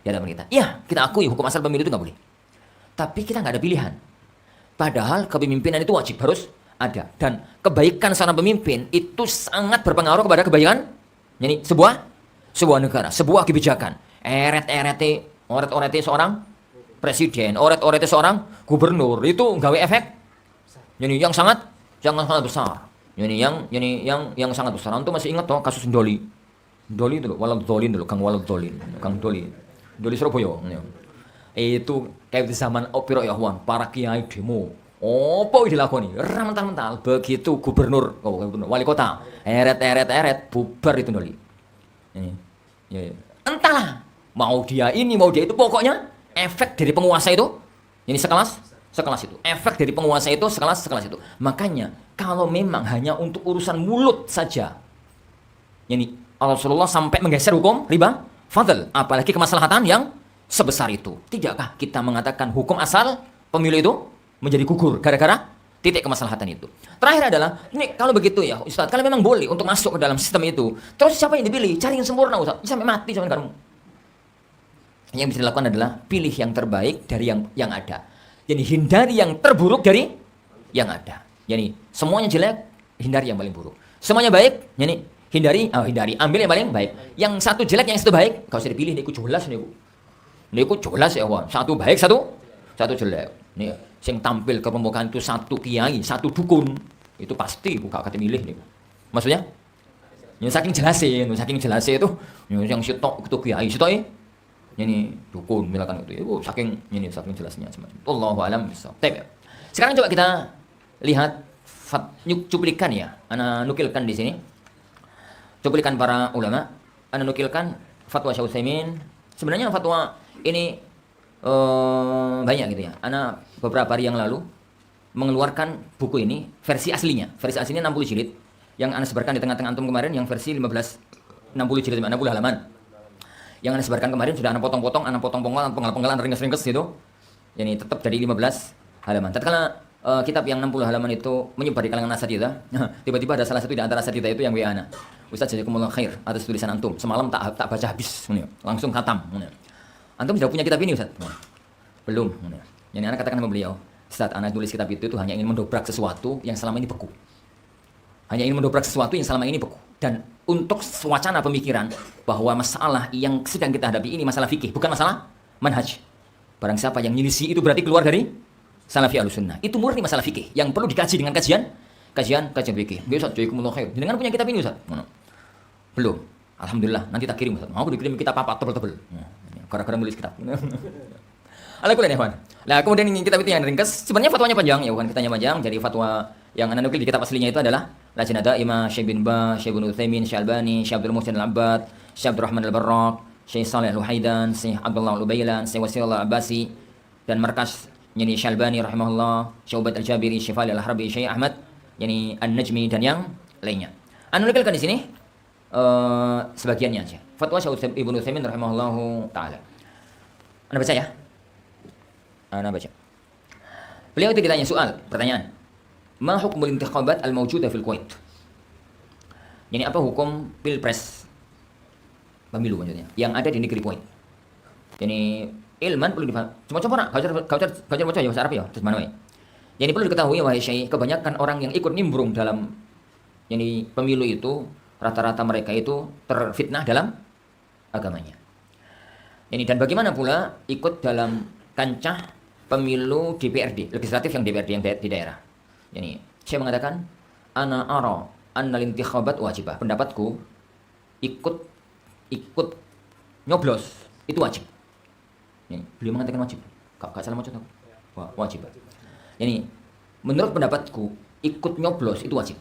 di hadapan kita. Iya, kita akui hukum asal pemilu itu nggak boleh. Tapi kita nggak ada pilihan. Padahal kepemimpinan itu wajib, harus ada. Dan kebaikan seorang pemimpin itu sangat berpengaruh kepada kebaikan jadi sebuah negara, sebuah kebijakan. Oret-orete seorang presiden, oret-orete seorang gubernur itu gawe efek jadi yang sangat besar. Jadi yang sangat besar. Antum masih ingat toh kasus Doli itu loh, Walad Dolin dulu, Kang Doli Surabaya. Itu kayak di zaman Opiro ya Wan, para kiai demo. Apa dilakoni? Mental-mental begitu gubernur, wali kota, eret bubar itu Doli. Ini. Ya. Entahlah, mau dia ini, mau dia itu, pokoknya efek dari penguasa itu, ini sekelas itu. Efek dari penguasa itu sekelas itu. Makanya kalau memang hanya untuk urusan mulut saja, ini Rasulullah sampai menggeser hukum riba fadl, apalagi kemaslahatan yang sebesar itu. Tidakkah kita mengatakan hukum asal pemilu itu menjadi gugur gara-gara titik kemaslahatan itu? Terakhir adalah, ini kalau begitu ya Ustaz, kalau memang boleh untuk masuk ke dalam sistem itu, terus siapa yang dipilih? Cari yang sempurna Ustaz, sampai mati sampai kamu. Yang bisa dilakukan adalah pilih yang terbaik dari yang ada. Jadi hindari yang terburuk dari yang ada. Jadi semuanya jelek, hindari yang paling buruk. Semuanya baik, jadi hindari, ambil yang paling baik. Yang satu jelek, yang satu baik, kau usah dipilih, ini jelas nih. Ini jelas ya, satu baik, satu jelek. Nih, yang tampil ke permukaan itu satu kiai, satu dukun, itu pasti buka kata milih nih. Maksudnya, yang saking jelasnya itu, yang sitok itu kiai, sitok ini dukun, misalkan itu, saking jelasnya semacam. Allahu a'lam bishawab. Sekarang coba kita lihat cuplikan ya, ana nukilkan di sini. Cuplikan para ulama, ana nukilkan fatwa Syekh Utsaimin. Sebenarnya fatwa ini banyak gitu ya. Ana beberapa hari yang lalu mengeluarkan buku ini, versi aslinya 60 jilid yang ana sebarkan di tengah-tengah antum kemarin, yang versi 60 jilid 60 halaman. Yang ana sebarkan kemarin sudah ana potong-potong, penggal-penggalan ringkas-ringkas gitu. Ini tetap jadi 15 halaman. Tatkala kitab yang 60 halaman itu menyebar di kalangan asatidzah, tiba-tiba ada salah satu di antara asatidzah itu yang WA ana. Ustaz jazakumullah khair atas tulisan antum. Semalam tak baca habis, langsung khatam. Antum sudah punya kitab ini Ustaz? Belum. Yang anak katakan sama beliau, Ustaz, anak tulis kitab itu hanya ingin mendobrak sesuatu yang selama ini beku. Dan untuk wacana pemikiran bahwa masalah yang sedang kita hadapi ini masalah fikih, bukan masalah manhaj. Barang siapa yang nyelisi itu berarti keluar dari Salafi Ahlussunnah. Itu murni masalah fikih yang perlu dikaji dengan kajian fikih. Ustaz, jazakumullah khair. Dengan punya kitab ini Ustaz? Belum. Alhamdulillah, nanti tak kirim Ustaz. Mau dikirim kitab apa tebel-tebel. Gara-gara nulis kitab. Alhamdulillah ya, Wan. Nah, kemudian ini kitab itu yang ringkas. Sebenarnya fatwanya panjang ya, bukan kitanya panjang. Jadi fatwa yang ana nukil di kitab aslinya itu adalah Lajnah Daimah Syekh bin Baz, Syekh bin Utsaimin, Syekh Albani, Syekh Abdul Muhsin Al-Abbad, Syekh Abdul Rahman Al-Barrak, Syekh Shalih Al-Luhaidan, Syekh Abdullah Al-Ubailan, Syekh Wasilullah Al-Abbasi, dan markas yani Syekh Albani rahimahullah, Syekh Ubaid Al-Jabiri, Syekh Fali Al-Harbi, Syekh Ahmad yani An-Najmi dan yang lainnya. Ana nukilkan di sini sebagiannya aja. Fatwa Syekh Ibnu Utsaimin rahimahullahu taala. Anda baca ya? Anda baca. Beliau itu ditanya pertanyaan. Ma hukmul intikhabat al-mawjudah fil Kuwait? Jadi apa hukum pilpres pemilu maksudnya yang ada di negeri Kuwait? Jadi ilman perlu dipahami. Coba baca ya bahasa Arab ya, terus mana ya? Jadi perlu diketahui wahai Syekh, kebanyakan orang yang ikut nimbrung dalam yani pemilu itu rata-rata mereka itu terfitnah dalam agamanya. Ini dan bagaimana pula ikut dalam kancah pemilu DPRD, legislatif yang DPRD yang di daerah. Ini saya mengatakan ana ara annal intikhabat wajibah. Pendapatku ikut nyoblos itu wajib. Ini beliau mengatakan wajib. Kak salah macam aku. Wajib. Ini menurut pendapatku ikut nyoblos itu wajib.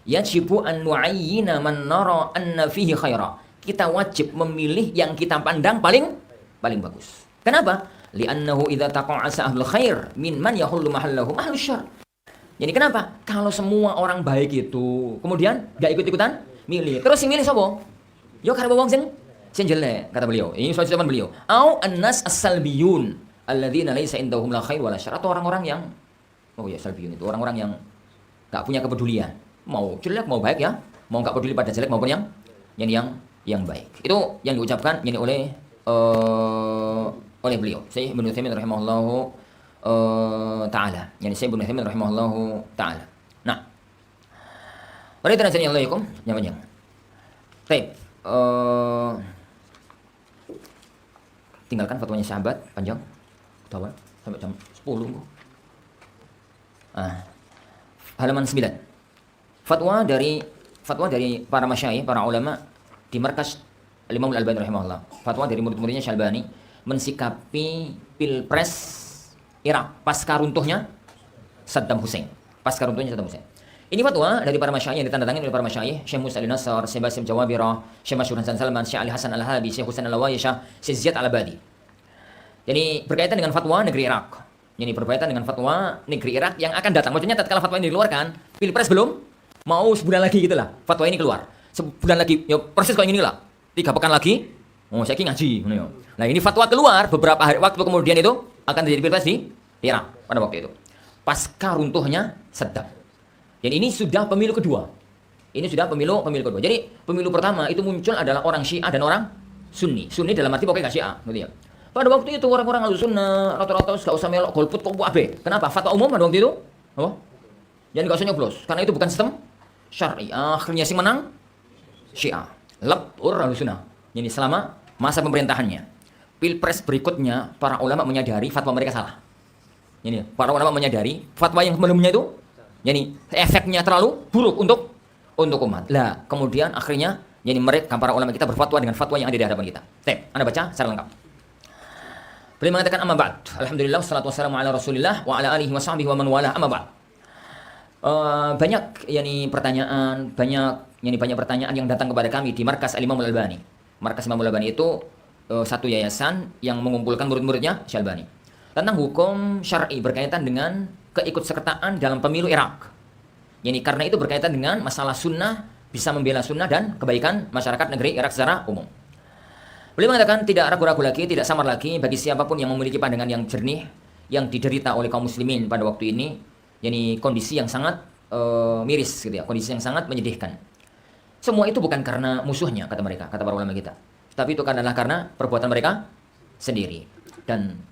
Yajibu an nu'ayyina man nara anna fihi khaira. Kita wajib memilih yang kita pandang paling bagus. Kenapa? Li'annahu idza taqa'asa ahlul khair mimman yahullu mahallahu ahlus syarr. Jadi kenapa? Kalau semua orang baik itu kemudian enggak ikut-ikutan milih. Terus yang milih sapa? Yo karep wong sing jelek kata beliau. Ini soal zaman beliau. Au annas as-salbiyun alladzina laisa indahum la khair wala syarr. Atau orang-orang yang salbiyun itu orang-orang yang enggak punya kepedulian. Mau jelek mau baik ya, mau enggak peduli pada jelek maupun yang baik. Itu yang diucapkan oleh oleh beliau Syekh Ibnu Utsaimin rahimahullahu taala. Yani Syekh Ibnu Utsaimin rahimahullahu taala. Nah, pada tanazani Alaikum, jangan. Baik, tinggalkan fatwanya sahabat panjang. Tahu sampai jam 10. Halaman 9. Fatwa dari para masyayikh, para ulama di markas Imam Al-Albani rahimahullah. Fatwa dari murid-muridnya Syalbani mensikapi Pilpres Irak pasca runtuhnya Saddam Hussein. Ini fatwa dari para masyayikh yang ditandatangani oleh para masyayikh Syekh Musa Al-Nasr, Syekh Basim Jawabirah, Syekh Masyhur Hasan Salman, Syekh Ali Hasan Al-Halabi, Syekh Husain Al-Lawaiyah, Syekh Ziyad Al-Abadi. Jadi berkaitan dengan fatwa negeri Irak. Ini berkaitan dengan fatwa negeri Irak yang akan datang. Maksudnya tatkala fatwa ini dikeluarkan, Pilpres belum, mau sebulan lagi gitulah fatwa ini keluar. Sebulan lagi, ya persis kayak gini lah. 3 pekan lagi, saya ngaji. Nah ini fatwa keluar beberapa hari waktu kemudian itu akan terjadi Pilpres di Irak pada waktu itu. Pasca runtuhnya Saddam. Jadi ini sudah pemilu kedua. Pemilu kedua. Jadi pemilu pertama itu muncul adalah orang Syiah dan orang Sunni. Sunni dalam arti pokoknya gak Syiah, gitu ya. Pada waktu itu orang-orang Ahlussunnah rata-rata gak usah melok golput kok AB. Kenapa? Fatwa umum pada waktu itu. Oh. Jadi gak usah nyoblos karena itu bukan sistem syar'i. Akhirnya sing menang Syiah. Lebur Ahlussunnah. Jadi selama masa pemerintahannya. Pilpres berikutnya para ulama menyadari fatwa mereka salah. Jadi para ulama menyadari fatwa yang sebelumnya itu jadi efeknya terlalu buruk untuk umat. Lah, kemudian akhirnya jadi mereka para ulama kita berfatwa dengan fatwa yang ada di hadapan kita. Anda baca secara lengkap. Beliau mengatakan amma ba'd. Alhamdulillah wassalatu wassalamu ala Rasulillah wa ala alihi wa sahbihi wa man wala amma ba'd. Banyak pertanyaan yang datang kepada kami di markas Imam Al-Albani. Markas Imam Al-Albani itu satu yayasan yang mengumpulkan murid-muridnya Syalbani. Tentang hukum syar'i berkaitan dengan keikutsertaan dalam pemilu Irak. Karena itu berkaitan dengan masalah sunnah, bisa membela sunnah dan kebaikan masyarakat negeri Irak secara umum. Beliau mengatakan tidak ragu-ragu lagi, tidak samar lagi bagi siapapun yang memiliki pandangan yang jernih yang diderita oleh kaum muslimin pada waktu ini. Kondisi yang sangat miris gitu ya, kondisi yang sangat menyedihkan. Semua itu bukan karena musuhnya kata mereka, kata para ulama kita. Tapi itu adalah karena perbuatan mereka sendiri. Dan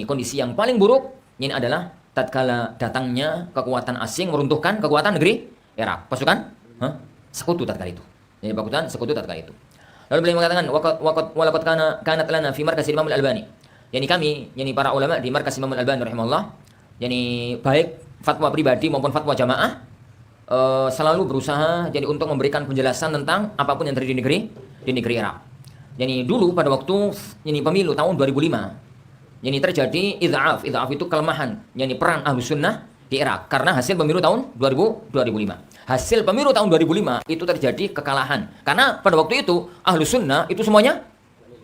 kondisi yang paling buruk ini adalah tatkala datangnya kekuatan asing meruntuhkan kekuatan negeri Irak. Pasukan sekutu tatkala itu. Pasukan sekutu tatkala itu. Lalu beliau mengatakan walaqad kanat lana fi markas Imam Al-Albani. Kami para ulama di markas Imam Al-Albani rahimahullah, baik fatwa pribadi maupun fatwa jamaah selalu berusaha untuk memberikan penjelasan tentang apapun yang terjadi di negeri Irak. Dulu pada waktu pemilu tahun 2005 terjadi idhaf itu kelemahan peran Ahlus Sunnah di Irak karena hasil pemilu tahun 2005. Hasil pemilu tahun 2005 itu terjadi kekalahan karena pada waktu itu Ahlus Sunnah itu semuanya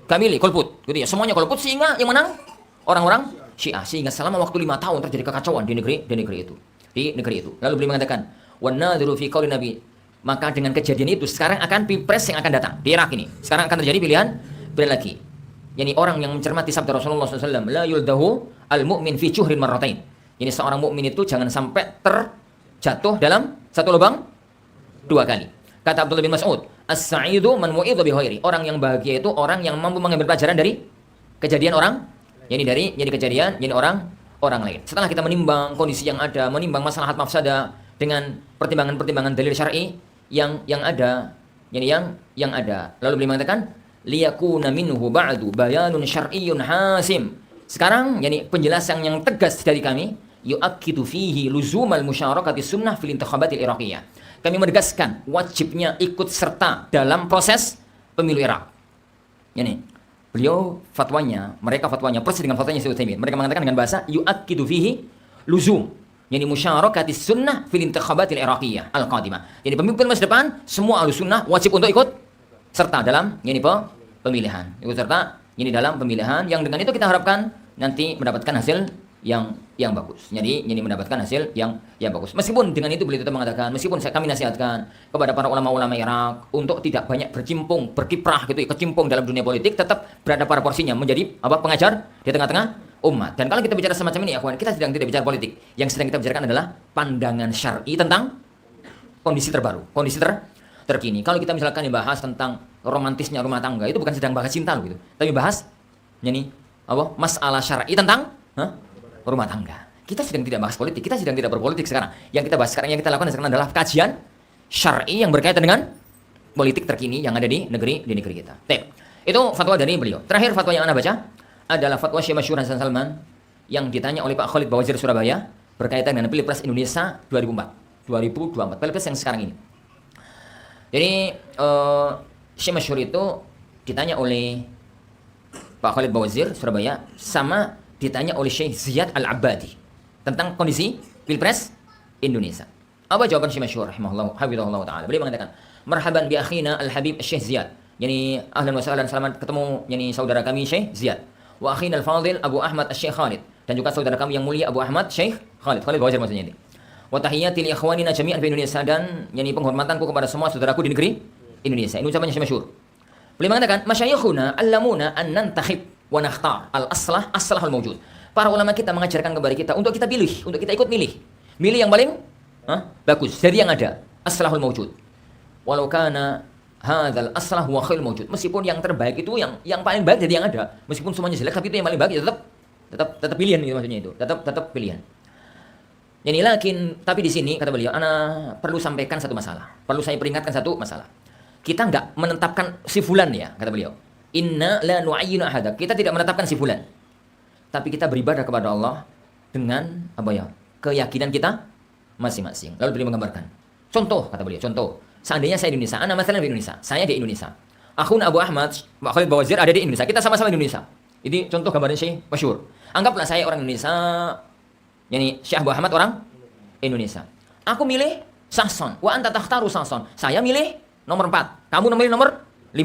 kamili golput gitu ya, semuanya golput sehingga yang menang orang-orang Syiah, sehingga selama waktu 5 tahun terjadi kekacauan di negeri itu. Lalu beliau mengatakan wan nadhiru fi qauli nabi, maka dengan kejadian itu sekarang akan pilpres yang akan datang di Irak ini. Sekarang akan terjadi pilihan lagi. Orang yang mencermati sabda Rasulullah SAW, la yuldahu al-mu'min fi syuhrin marratain. Seorang mukmin itu jangan sampai terjatuh dalam satu lubang 2 kali. Kata Abdullah bin Mas'ud, as-sa'idu man mu'idha bi khairi. Orang yang bahagia itu orang yang mampu mengambil pelajaran dari kejadian orang, dari kejadian orang lain. Setelah kita menimbang kondisi yang ada, menimbang maslahat mafsadah dengan pertimbangan dalil syar'i yang ada, yang ada. Lalu beliau mengatakan liyakuna minhu ba'du bayanun syar'iyyun hasim. Sekarang penjelasan yang tegas dari kami yu'akkidu fihi luzumal musyarakati sunnah fil intikhabatil iraqiyah. Kami menegaskan wajibnya ikut serta dalam proses pemilu Irak. Beliau mereka fatwanya persis dengan fatwanya Syekh Utsaimin. Mereka mengatakan dengan bahasa yu'akkidu fihi luzum musyarakati sunnah fil intikhabatil iraqiyah al-qadimah. Pemimpin masa depan semua Ahlus Sunnah wajib untuk ikut serta dalam pemilihan. Ikut serta dalam pemilihan yang dengan itu kita harapkan nanti mendapatkan hasil yang bagus. Mendapatkan hasil yang bagus. Meskipun dengan itu beliau tetap mengatakan, meskipun kami nasihatkan kepada para ulama-ulama Irak untuk tidak banyak berkiprah kecimpung dalam dunia politik, tetap berada pada porsinya menjadi pengajar di tengah-tengah umat. Dan kalau kita bicara semacam ini, kita sedang tidak bicara politik. Yang sedang kita bicarakan adalah pandangan syar'i tentang kondisi terbaru, kondisi terkini. Kalau kita misalkan dibahas tentang romantisnya rumah tangga, itu bukan sedang bahas cinta tapi bahas apa? Masalah syar'i tentang rumah tangga. Kita sedang tidak bahas politik, kita sedang tidak berpolitik sekarang. Yang kita bahas sekarang, yang kita lakukan sekarang adalah kajian syar'i yang berkaitan dengan politik terkini yang ada di negeri kita. Baik. Itu fatwa dari beliau. Terakhir fatwa yang Anda baca adalah fatwa Syekh Masyhur Hasan Salman yang ditanya oleh Pak Khalid Bawazir Surabaya berkaitan dengan Pilpres Indonesia 2024. Pilpres yang sekarang ini. Jadi Syekh Masyhur itu ditanya oleh Pak Khalid Bawazir Surabaya sama ditanya oleh Syekh Ziyad Al-Abadi tentang kondisi Pilpres Indonesia. Apa jawaban Syekh Masyhur rahimahullah hafizahullah taala? Beliau mengatakan, "Marhaban bi akhina Al-Habib Syekh Ziyad." Yani ahlan wa sahlan, selamat ketemu yani saudara kami Syekh Ziyad. Wa akhina al-fadil Abu Ahmad Syekh Khalid, dan juga saudara kami yang mulia Abu Ahmad Syekh Khalid Bawazir maksudnya ini. Wa tahiyyati li ikhwanina jami'an fi Indonesia, dan yani penghormatanku kepada semua saudaraku di negeri Indonesia. Ini ucapannya Syekh Masyhur. Beliau mengatakan, "Masyayikhuna allamuna an nantakhib wa nakhtar al-aslahul mawjud." Para ulama kita mengajarkan kepada kita untuk kita pilih, untuk kita ikut milih. Milih yang paling bagus dari yang ada, aslahul mawjud. Walau kana hadzal aslah wa khairul mawjud. Meskipun yang terbaik itu yang paling baik dari yang ada. Meskipun semuanya jelek, tapi itu yang paling baik ya tetap pilihan gitu maksudnya itu. Tetap pilihan. Yani lakin, tapi di sini kata beliau, ana perlu sampaikan satu masalah. Perlu saya peringatkan satu masalah. Kita enggak menetapkan si fulan ya, kata beliau. Inna la nu'ayyinu ahada. Kita tidak menetapkan si fulan. Tapi kita beribadah kepada Allah dengan apa ya? Keyakinan kita masing-masing. Lalu beliau menggambarkan. Contoh, kata beliau, contoh. Seandainya saya di Indonesia, ana masalah di Indonesia. Saya di Indonesia. Akhun Abu Ahmad, Pak Khalid Bawazir ada di Indonesia. Kita sama-sama di Indonesia. Ini contoh gambaran Syekh Masyhur. Anggaplah saya orang Indonesia, yani Syekh Abu Ahmad orang Indonesia. Aku milih Sahson. Wa anta takhtaru Sahson. Saya milih nomor 4. Kamu milih nomor 5.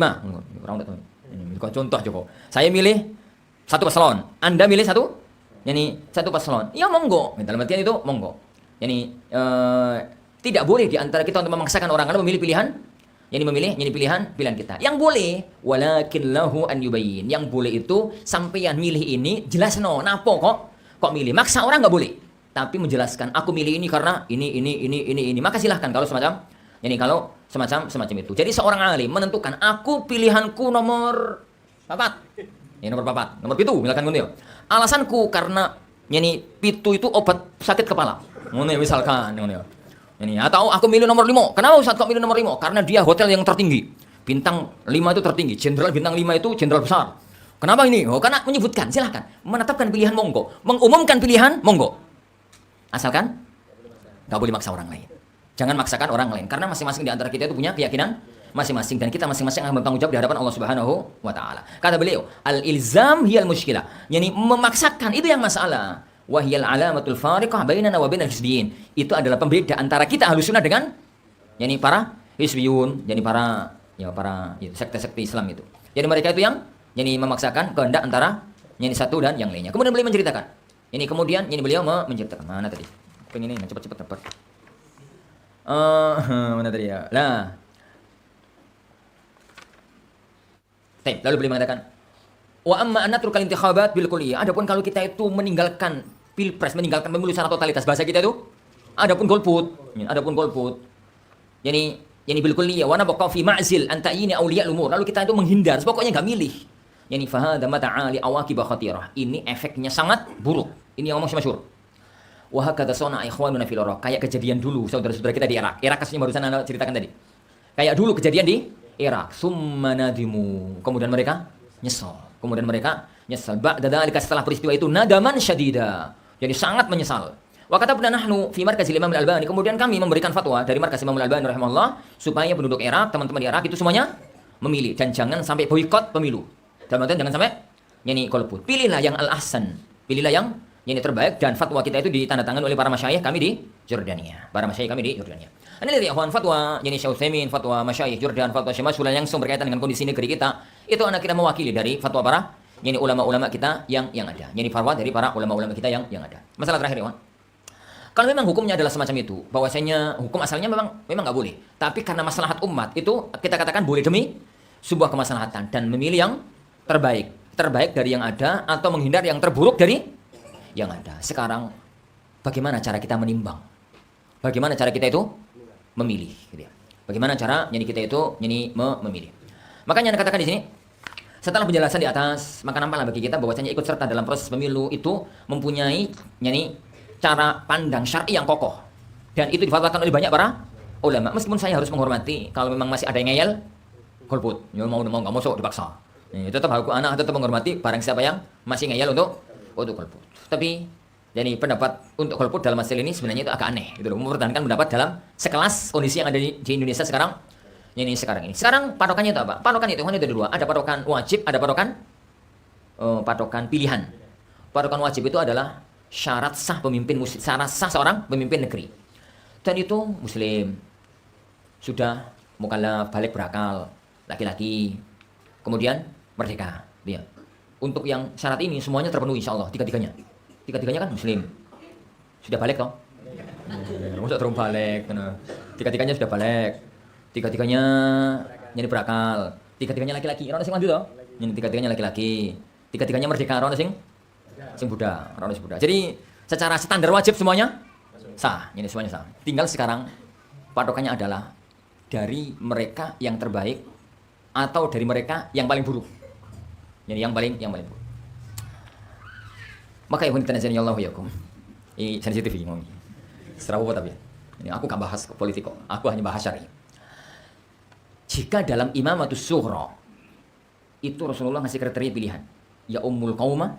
Ini contoh Joko. Saya milih satu paslon. Anda milih satu paslon. Ya monggo. Dalam artian itu monggo. Yani tidak boleh di antara kita untuk memaksakan orang lain memilih pilihan, memilih pilihan kita. Yang boleh, walakin lahu an yubayyin. Yang boleh itu sampeyan milih ini jelas napo kok milih. Maksa orang nggak boleh. Tapi menjelaskan, aku milih ini karena ini. Maka silahkan kalau semacam itu. Jadi seorang alim menentukan, aku pilihanku nomor 4. Nomor 4, nomor 7 misalkan ngono ya. Alasanku karena pitu itu obat sakit kepala. Ngono ya misalkan ngono ya. Atau aku milih nomor 5. Kenapa Ustaz kok milih nomor 5? Karena dia hotel yang tertinggi. Bintang 5 itu tertinggi. Jenderal bintang 5 itu jenderal besar. Kenapa ini? Karena menyebutkan, silahkan. Menetapkan pilihan monggo. Mengumumkan pilihan monggo. Asalkan gak boleh maksa orang lain. Jangan maksakan orang lain. Karena masing-masing di antara kita itu punya keyakinan masing-masing. Dan kita masing-masing akan bertanggung jawab di hadapan Allah Subhanahu wa Ta'ala. Kata beliau, al-ilzam hiyal mushkilah. Yani memaksakan itu yang masalah. Wahyal alamatul fariqah bainana wa bainal hizbiyin. Itu adalah pembeda antara kita Ahlussunnah dengan para hizbiyun, para sekte-sekte Islam itu. Jadi mereka itu yang memaksakan kehendak antara satu dan yang lainnya. Kemudian beliau menceritakan. Beliau menceritakan. Mana tadi? Pengen ini cepat-cepat dapat. Mana tadi ya? Lah. Lalu beliau mengatakan, wa amma anatrukal intikhabat bil kulliyah. Adapun kalau kita itu meninggalkan pilpres, meninggalkan pemilu secara totalitas, bahasa kita itu adapun golput. Yani bil kulliyah wa nabqa fi ma'zil an ta'yini awliya al-umur. Lalu kita itu menghindar, pokoknya enggak milih. Yani fa hadza mata'ali awaqib khatirah. Ini efeknya sangat buruk. Ini yang ngomong masyhur. Wa hakadha sona ikhwanuna fil Iraq. Kayak kejadian dulu saudara-saudara kita di Irak. Irak kasusnya barusan Anda ceritakan tadi. Kayak dulu kejadian di Irak. Summa nadimu. Kemudian mereka nyesal. Ba'da dzalika, setelah peristiwa itu, nadaman syadida. Jadi sangat menyesal. Wa katabna nahnu fi markazil Imam Al-Albani. Kemudian kami memberikan fatwa dari markas Imam Al-Albani rahimahullah supaya penduduk Irak, teman-teman di Irak itu semuanya memilih dan jangan sampai boikot pemilu. Dalam artian jangan sampai golput. Pilihlah yang al-ahsan. Pilihlah yang terbaik, dan fatwa kita itu ditandatangani oleh para masyayikh kami di Jordania. Ini lihat ya, fatwa Syekh Utsaimin, fatwa masyayikh Jordan, fatwa Syekh Masyhur yang langsung berkaitan dengan kondisi negeri kita. Itu anak kita mewakili dari fatwa para ulama-ulama kita yang ada. Fatwa dari para ulama-ulama kita yang ada. Masalah terakhir ya, kalau memang hukumnya adalah semacam itu, bahwasanya hukum asalnya memang enggak boleh. Tapi karena maslahat umat itu kita katakan boleh demi sebuah kemaslahatan dan memilih yang terbaik dari yang ada atau menghindar yang terburuk dari yang ada. Sekarang bagaimana cara kita menimbang? Bagaimana cara kita itu memilih gitu ya. Bagaimana cara kita itu memilih? Makanya Anda katakan di sini, Setelah penjelasan di atas, maka nampaklah bagi kita bahwasanya ikut serta dalam proses pemilu itu mempunyai cara pandang syar'i yang kokoh. Dan itu difatwakan oleh banyak para ulama. Meskipun saya harus menghormati kalau memang masih ada yang ngeyel, golput. Ya mau nggak mau dipaksa. Tetap anak tetap menghormati barang siapa yang masih ngeyel untuk golput. Tapi pendapat untuk golput dalam masalah ini sebenarnya itu agak aneh gitu loh. Mempertahankan pendapat dalam sekelas kondisi yang ada di Indonesia sekarang. Sekarang ini. Sekarang patokannya itu apa? Patokan itu ada dua. Ada patokan wajib, ada patokan pilihan. Patokan wajib itu adalah syarat sah pemimpin muslim, syarat sah seorang pemimpin negeri. Dan itu muslim, sudah mukallaf, balik berakal, laki-laki, kemudian merdeka. Dia. Untuk yang syarat ini semuanya terpenuhi insyaallah, tiga-tiganya. Tiga-tiganya kan muslim. Sudah balik toh? Masa terus balik, tiga-tiganya sudah balik. Tiga-tiganya berakal. Tiga-tiganya laki-laki. Orang sing mandi toh? Tiga-tiganya laki-laki. Tiga-tiganya merdeka, orang sing budak, orang sing budak. Jadi secara standar wajib semuanya sah. Ini semuanya sah. Tinggal sekarang patokannya adalah dari mereka yang terbaik atau dari mereka yang paling buruk. Yang paling buruk. Maka ikhwan fillah Allah yakum. Ini sensitif ini ngomong. Serawu tapi. Ini aku gak bahas politik kok. Aku hanya bahas syar'i. Jika dalam imamatus sughra itu Rasulullah ngasih kriteria pilihan. Ya ummul qauma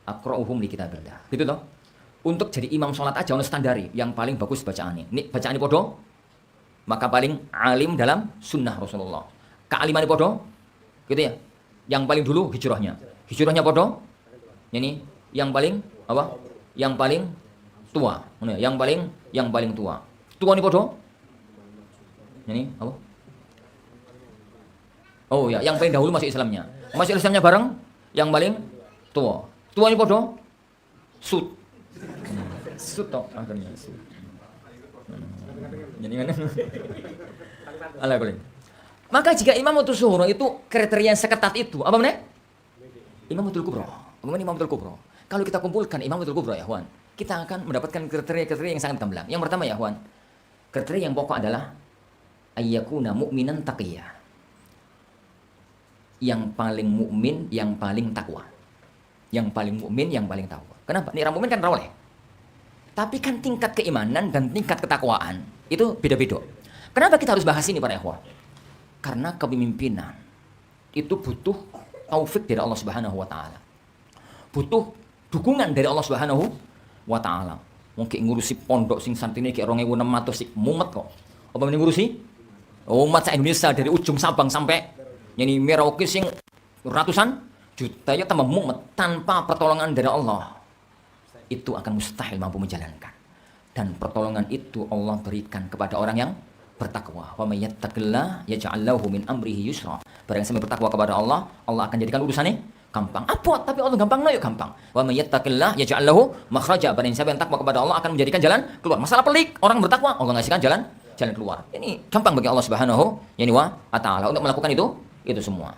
aqra'uhum li kitabillah. Gitu toh. Untuk jadi imam sholat aja ono standari yang paling bagus bacaannya. Ini bacaannya podo, maka paling alim dalam sunnah Rasulullah. Kealimannya podo, gitu ya. Yang paling dulu hijrahnya podo. Ini yang paling apa? Yang paling tua. Yang paling tua. Tua ini podo. Ini apa? Oh ya, yang paling dahulu masuk Islamnya. Masuk Islamnya bareng yang paling tua. Tua ini podo. Sud toh akhirnya sud. Jadi kan. Ala boleh. Maka jika imamatul sughra itu kriteria yang seketat itu, apa namanya? Imamatul kubra. Imamatul kubra. Kalau kita kumpulkan imamatul kubra ya, Wan, kita akan mendapatkan kriteria-kriteria yang sangat gamblang. Yang pertama ya, Wan, kriteria yang pokok adalah ayyakuna mu'minan taqiyya. Yang paling mukmin, yang paling takwa. Yang paling mukmin, yang paling takwa. Kenapa? Nih orang mukmin kan rawleh. Tapi kan tingkat keimanan dan tingkat ketakwaan itu beda-beda. Kenapa kita harus bahas ini para ikhwah? Karena kepemimpinan itu butuh taufik dari Allah Subhanahu wa taala. Butuh dukungan dari Allah Subhanahu wa taala. Mungkin ngurusi pondok sing santine kayak 2600 sik mumet kok. Apa meneh ngurusi umat se-Indonesia dari ujung Sabang sampai Merauke sing ratusan juta ya tambah mumet tanpa pertolongan dari Allah. Itu akan mustahil mampu menjalankan. Dan pertolongan itu Allah berikan kepada orang yang bertakwa. Wa may yattaqillah yaj'al lahu min amrihi yusra. Barang siapa bertakwa kepada Allah, Allah akan jadikan urusannya gampang. Apa? Tapi Allah gampang yuk gampang. Wa may yattaqillah yaj'al lahu makhraja. Barang siapa yang takwa kepada Allah akan menjadikan jalan keluar. Masalah pelik, orang bertakwa, Allah ngasihkan jalan keluar. Ini gampang bagi Allah Subhanahu wa taala untuk melakukan itu semua.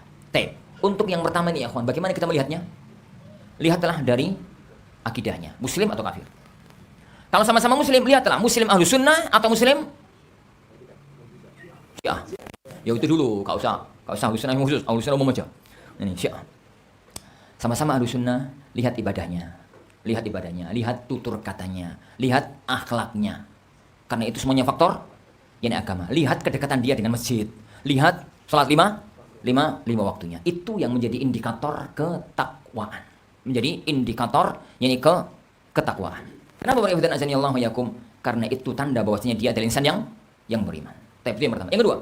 Untuk yang pertama nih ya, kawan, bagaimana kita melihatnya? Lihatlah dari akidahnya, muslim atau kafir. Kalau sama-sama muslim, lihatlah muslim ahlu sunnah atau muslim syiah. Ya itu dulu, gak usah ahlu sunnah yang khusus, ahlu sunnah umum aja. Ini syiah. Sama-sama ahlu sunnah, lihat ibadahnya, lihat tutur katanya, lihat akhlaknya. Karena itu semuanya faktor agama. Lihat kedekatan dia dengan masjid, lihat salat lima waktunya. Itu yang menjadi indikator ketakwaan. Menjadi indikator ketakwaan. Kenapa Bapak Ibu dan azanillahu yakum? Karena itu tanda bahwasanya dia adalah insan yang beriman. Itu yang pertama. Yang kedua,